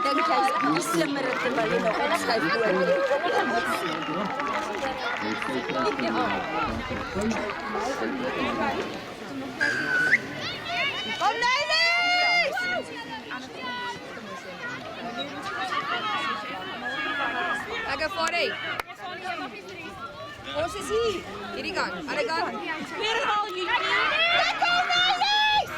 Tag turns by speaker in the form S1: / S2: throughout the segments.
S1: denk hij is iets slimmer te ballen op het schijf door. Kom Nelis! Lekker voor die. Ons is hier. Hierdie kant. Aan die kant. Weer al hier. Lekker Nelis!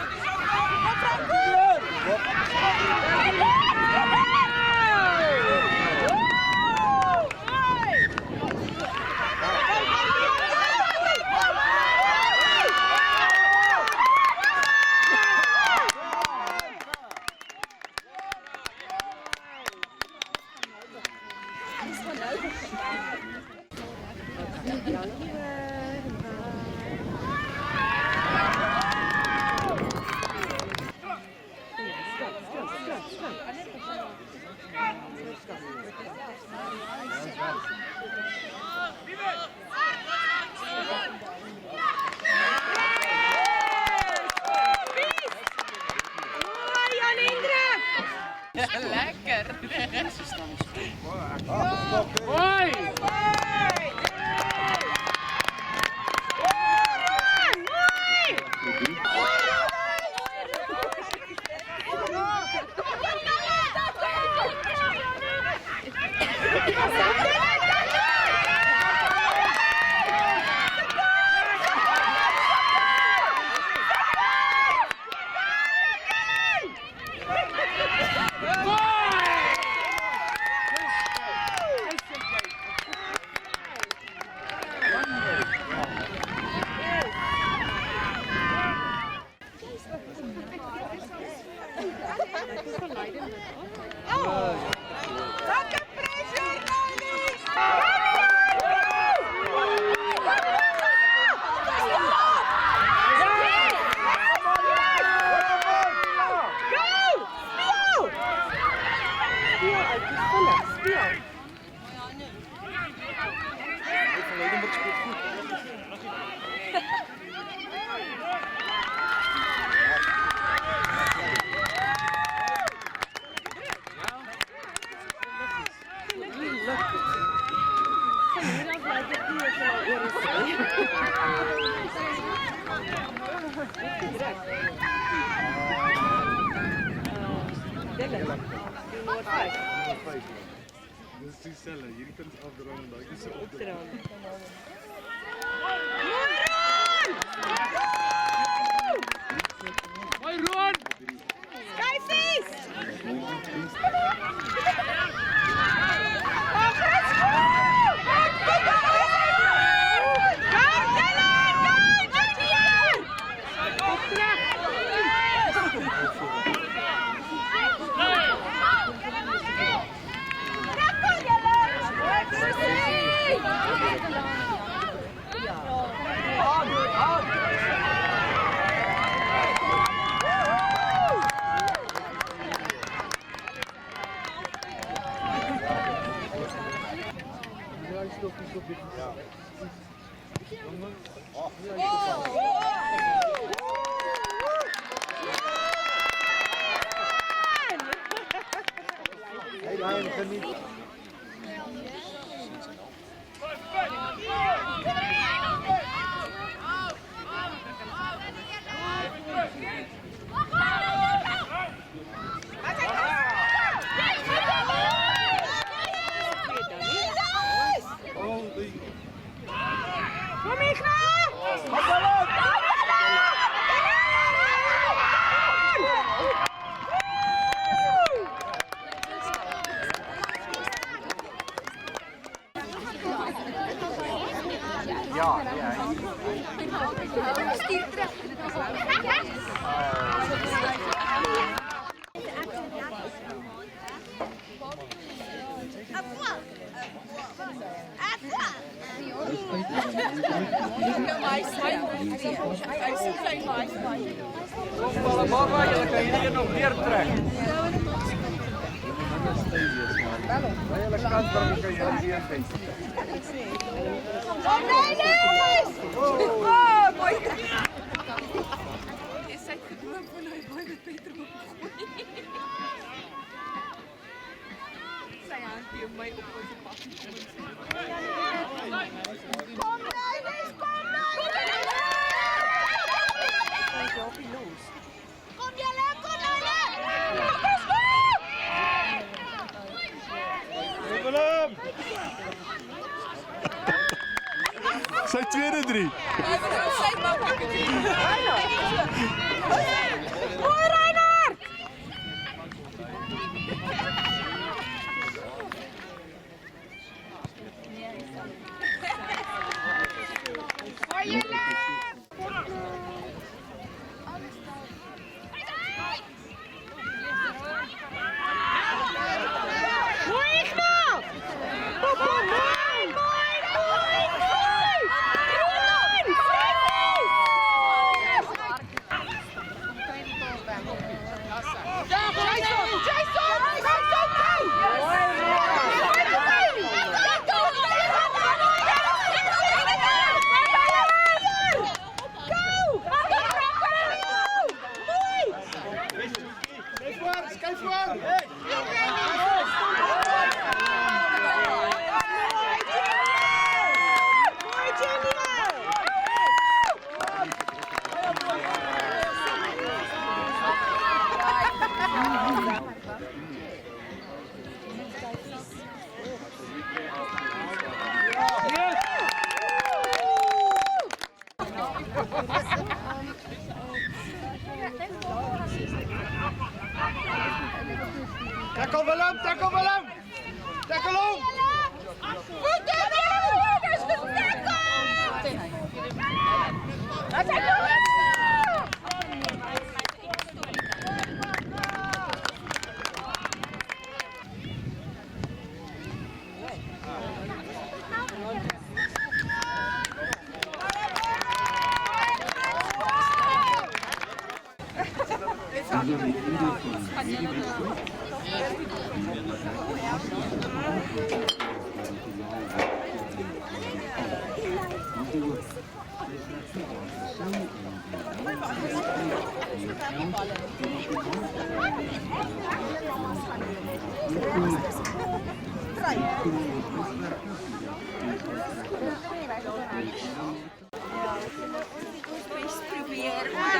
S2: Lekker!
S3: Hoi!
S4: Dat is die cellen, hier kunt je afdromen, dat is op de
S3: Hoi Ron!
S1: Skyfish!
S3: Baba, dan kan je hier nog meer trekken. Bij hele kant kan je hier vinden.
S1: Oh, Nelis! Oh, mooi.
S2: Is zij gedwongen vanuit bij de Peter?
S1: Kom Jelle, kom Jelle!
S3: Dribbel hem!
S4: Zijn tweede drie.
S1: Mooi Reinhard! Voor Jelle! Mooi Ignas! Mooi, mooi, mooi! Roland!
S3: Kijk voor! Hey! Tackle Willem! Tackle Willem! Tackle hem!
S1: Proberen.